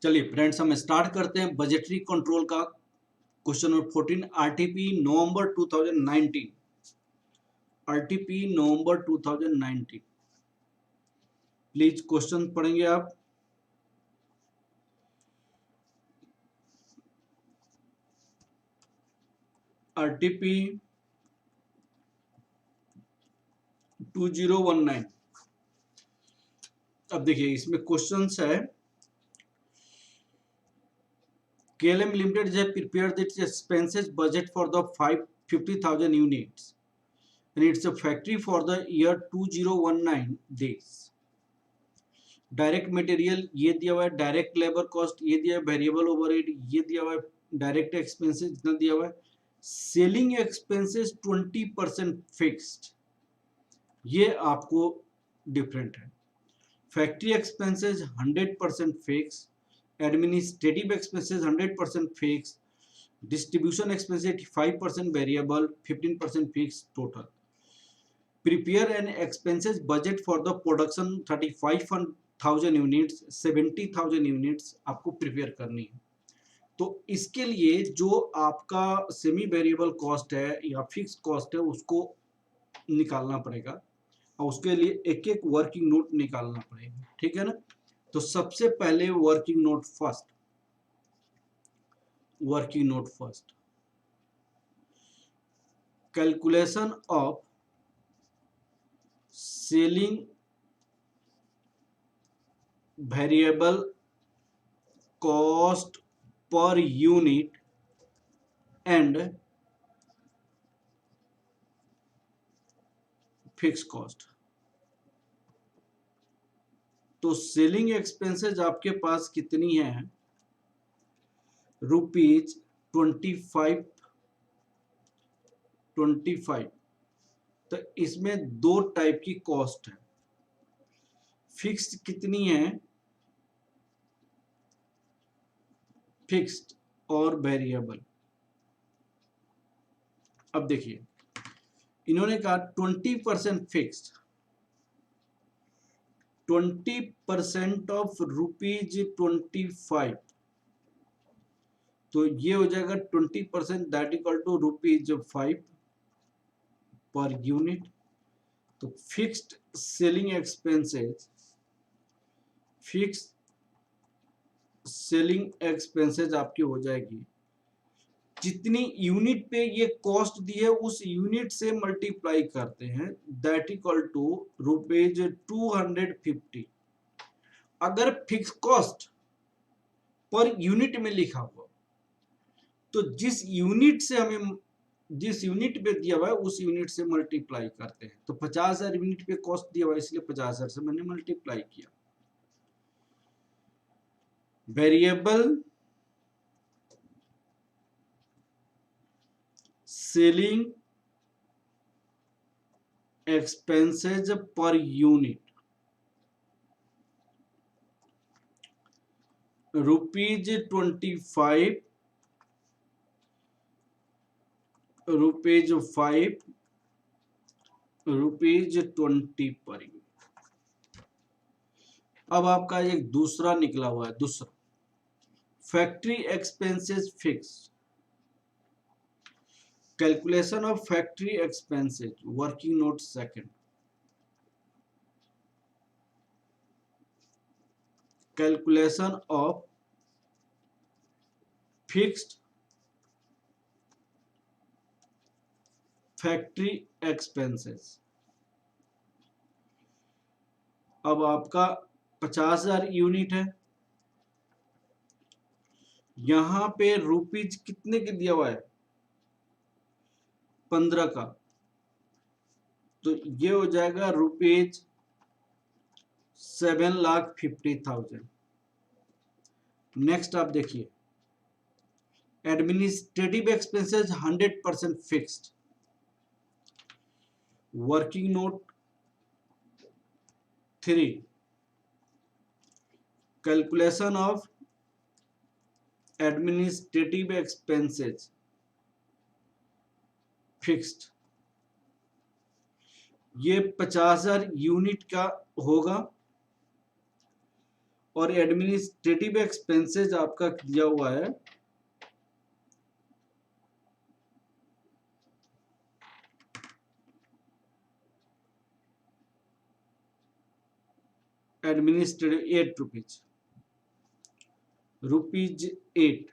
चलिए फ्रेंड्स, हम स्टार्ट करते हैं बजटरी कंट्रोल का question number 14। RTP November 2019। RTP November 2019। Please question पढ़ेंगे आप। आरटीपी 2019। अब देखिए इसमें क्वेश्चंस है, KLM Limited has prepared its expenses budget for the 50,000 units in its factory for the year 2019 days. Direct material ये दिया हुआ है, डायरेक्ट लेबर कॉस्ट ये दिया है, वेरिएबल ओवरहेड ये दिया हुआ है, डायरेक्ट एक्सपेंसेस इतना दिया हुआ है, सेलिंग एक्सपेंसेस 20% फिक्स्ड, ये आपको डिफरेंट है। Factory expenses 100% fix, administrative expenses 100% fix, distribution expenses 85% variable, 15% fix total. Prepare an expenses budget for the production 35,000 units, 70,000 units आपको प्रिपेयर करनी है। तो इसके लिए जो आपका सेमी वेरिएबल कॉस्ट है या फिक्स कॉस्ट है उसको निकालना पड़ेगा और उसके लिए एक एक वर्किंग नोट निकालना पड़ेगा, ठीक है ना। तो सबसे पहले working node first, calculation of selling variable cost per unit and fix cost. तो सेलिंग एक्सपेंसेस आपके पास कितनी है, ₹25। तो इसमें दो टाइप की कॉस्ट है, फिक्स्ड कितनी है, फिक्स्ड और वेरिएबल। अब देखिए इन्होंने कहा 20% फिक्स्ड, 20% ऑफ ₹25, तो ये हो जाएगा 20%, that equal to ₹5 per unit. तो फिक्स्ड सेलिंग एक्सपेंसेस आपकी हो जाएगी, जितनी यूनिट पे ये कॉस्ट दी है उस यूनिट से मल्टीप्लाई करते हैं, दैट इक्वल टू ₹250। अगर फिक्स कॉस्ट पर यूनिट में लिखा हुआ तो जिस यूनिट पे दिया हुआ है उस यूनिट से मल्टीप्लाई करते हैं। तो 50,000 यूनिट पे कॉस्ट दिया हुआ है इसलिए 50,000 से मैंने मल्टीप्लाई किया। Variable selling expenses per unit ₹25, ₹20 per unit. अब आपका एक दूसरा निकला हुआ है, दूसरा factory expenses fix. Calculation of factory expenses, working note second. Calculation of fixed factory expenses. अब आपका 50,000 यूनिट है, यहां पे रुपीज कितने के दिया हुआ है, 15 का, तो ये हो जाएगा ₹7,50,000। नेक्स्ट आप देखिए administrative expenses 100% fixed. Working note 3, calculation of administrative expenses fixed. ये 50,000 यूनिट का होगा और एडमिनिस्ट्रेटिव एक्सपेंसेस आपका दिया हुआ है एडमिनिस्ट्रेटिव 8 रुपीज 8,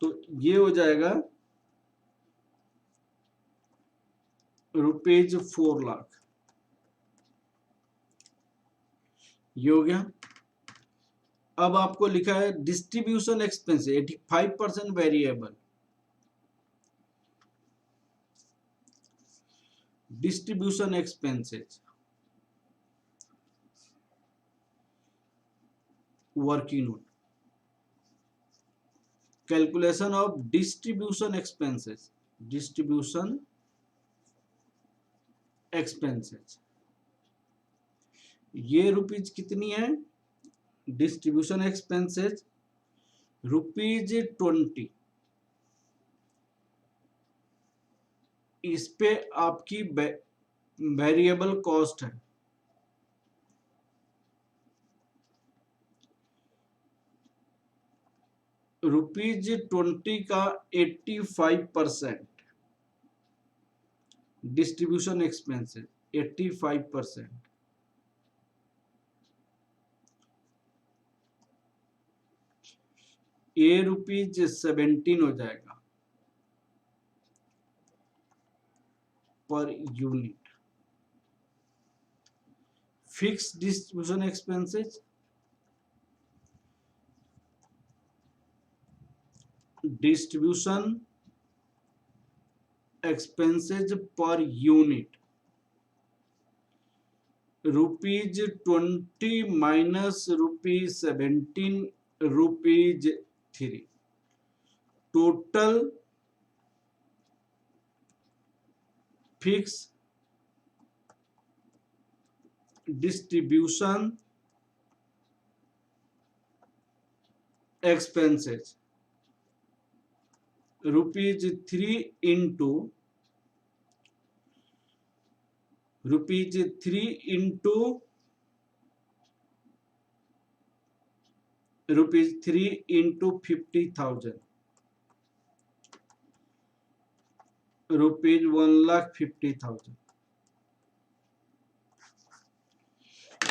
तो ये हो जाएगा रुपीज 4 लाख। ये हो गया। अब आपको लिखा है distribution expense 85% variable, distribution expenses working note, calculation of distribution expenses, distribution expenses, ये रुपीज कितनी है डिस्ट्रीब्यूशन एक्सपेंसेस रुपीज 20, इस पे आपकी वेरिएबल कॉस्ट है रुपीज 20 का 85% डिस्ट्रीब्यूशन एक्सपेंसेस 85%, ये रुपीज 17 हो जाएगा per unit. Fix distribution expenses distribution expenses per unit rupees 20 minus rupees 17 rupees 3, total fix distribution expenses rupees 3 into rupees 3 into rupees 3 into 50,000 rupees 1,50,000।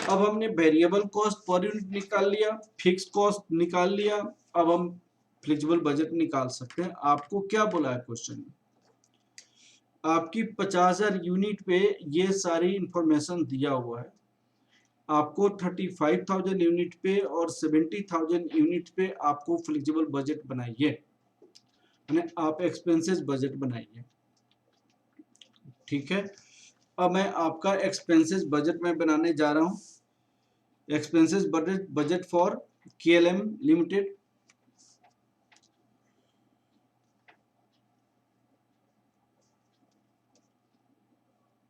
अब हमने वेरिएबल कॉस्ट पर यूनिट निकाल लिया, fix cost निकाल लिया, अब हम फ्लेक्सिबल बजट निकाल सकते हैं। आपको क्या बोला है क्वेश्चन में, आपकी 50,000 यूनिट पे ये सारी इंफॉर्मेशन दिया हुआ है, आपको 35,000 यूनिट पे और 70,000 यूनिट पे आपको फ्लेक्सिबल बजट बनाइए, आप एक्सपेंसेस बजट बनाइए। ठीक है, अब मैं आपका एक्सपेंसेस बजट में बनाने जा रहा हूं। Expenses budget for KLM limited.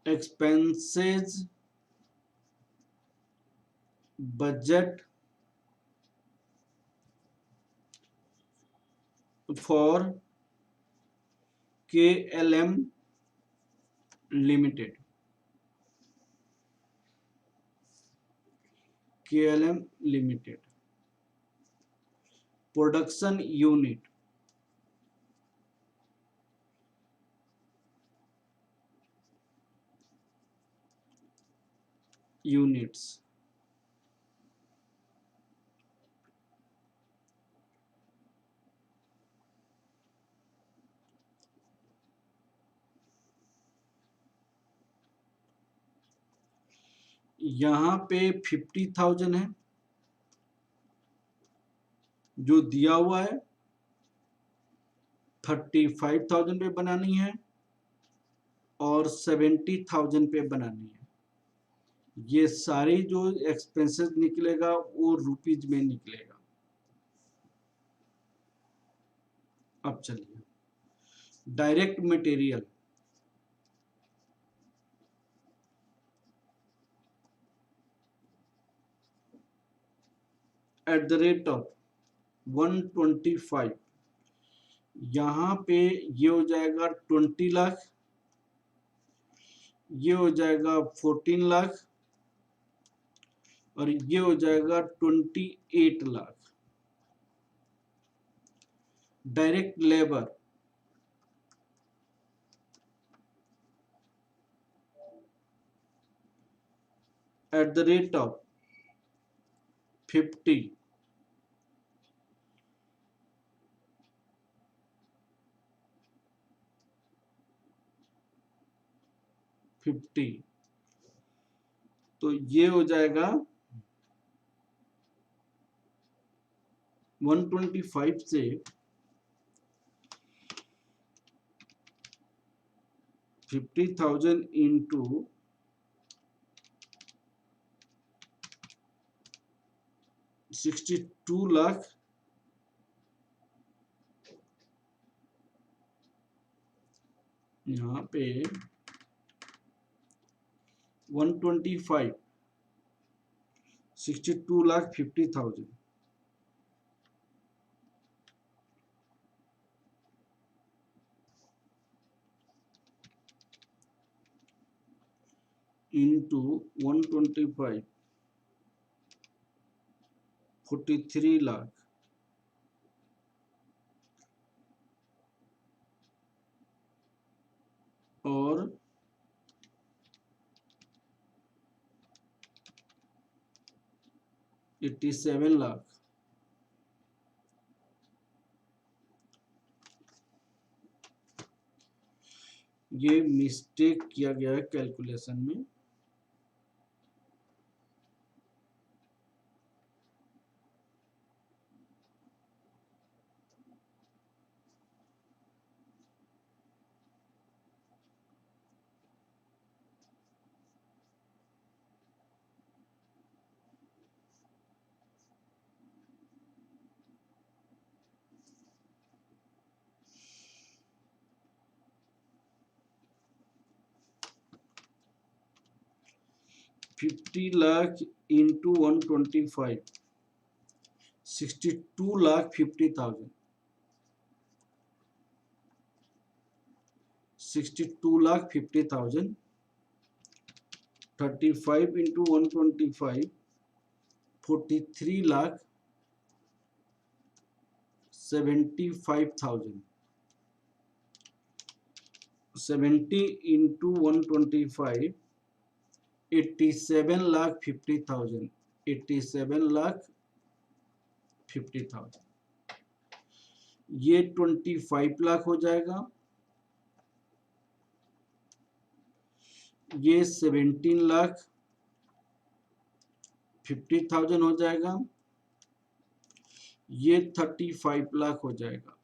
Expenses budget for KLM limited, KLM limited production unit, units, यहां पे 50,000 है जो दिया हुआ है, 35,000 पे बनानी है और 70,000 पे बनानी है। ये सारी जो एक्सपेंसेस निकलेगा वो रुपीज में निकलेगा। अब चलिए direct material, at the rate of 125, यहाँ पे ये हो जाएगा 20 लाख, ये हो जाएगा 14 लाख, और ये हो जाएगा 28 lakh. Direct labour at the rate of 50 50, तो ये हो जाएगा 125 से 50,000 इंटू 62 लाख, यहाँ पे 125 62 लाख 50,000 इंटू 125 43 लाख और 87 लाख। ये मिस्टेक किया गया है कैलकुलेशन में। Fifty lakh into 125 62 lakh 50,000 62 lakh 50,000 35 into 125 43 lakh 75,000 70 into 125 87 lakh 50,000 87 lakh 50,000। ये 25 लाख हो जाएगा, ये 17 लाख 50,000 हो जाएगा, ये 35 लाख हो जाएगा।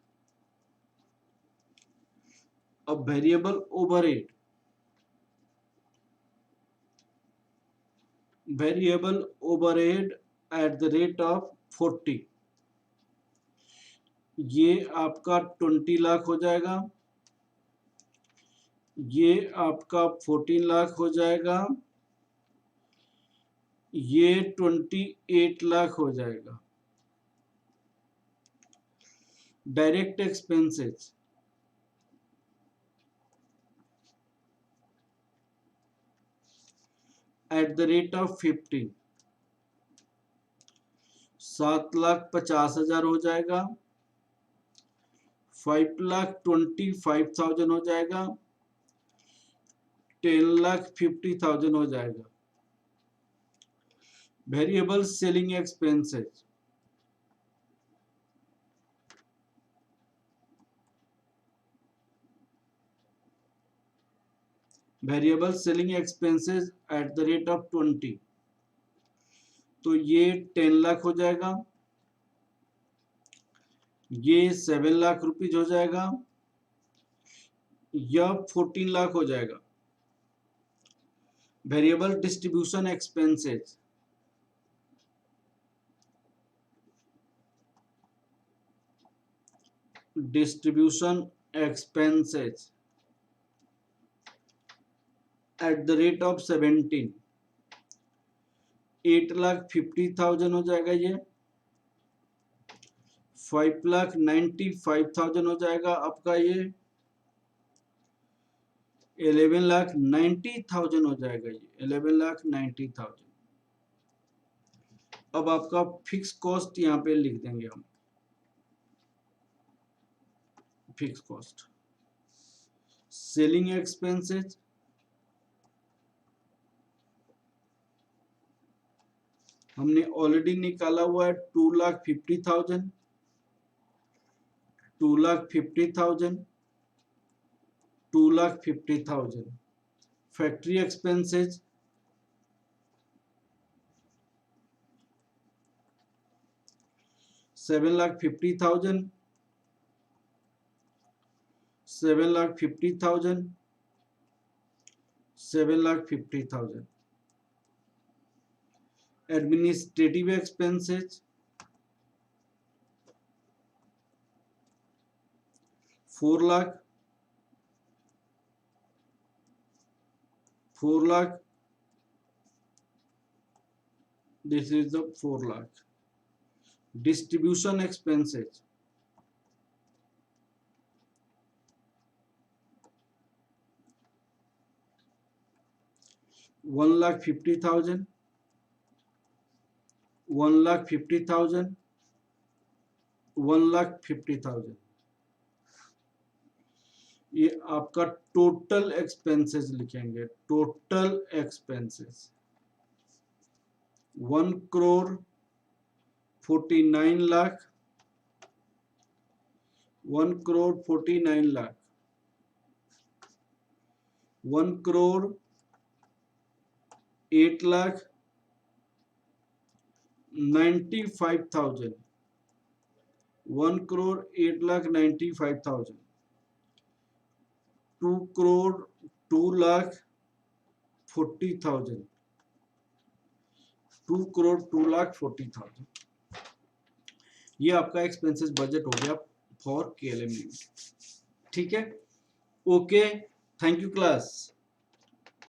अब variable overhead, variable overhead at the rate of 40, ये आपका 20 लाख हो जाएगा, ये आपका 14 लाख हो जाएगा, ये 28 लाख हो जाएगा। Direct expenses, at the rate of 50 7,50,000 हो जाएगा, 5,25,000 हो जाएगा, 10,50,000 हो जाएगा। Variable selling expenses, variable selling expenses at the rate of 20, तो ये 10 लाख हो जाएगा, ये 7 लाख रुपीज हो जाएगा, यह 14 लाख हो जाएगा। Variable distribution expenses, distribution expenses at the rate of 17 8,50,000 हो जाएगा, ये 5,95,000 हो जाएगा आपका, ये 11,90,000 हो जाएगा, ये 11,90,000। अब आपका फिक्स कॉस्ट यहाँ पे लिख देंगे हम, फिक्स कॉस्ट, सेलिंग एक्सपेंसेस हमने ऑलरेडी निकाला हुआ है 2,50,000, 2,50,000, 2,50,000। Factory expenses 7,50,000, 7,50,000, 7,50,000। Administrative expenses 4 lakh, 4 lakh, this is the 4 lakh. Distribution expenses 1,50,000, 1,50,000, 1,50,000। ये आपका टोटल एक्सपेंसेस लिखेंगे, टोटल एक्सपेंसेस 1,49 लाख, 1,49 लाख, 1,08,95,000, 1,08,95,000, 2,02,40,000, 2,02,40,000। ये आपका एक्सपेंसेस बजट हो गया फॉर KLM लिमिटेड। ठीक है, ओके, थैंक यू क्लास।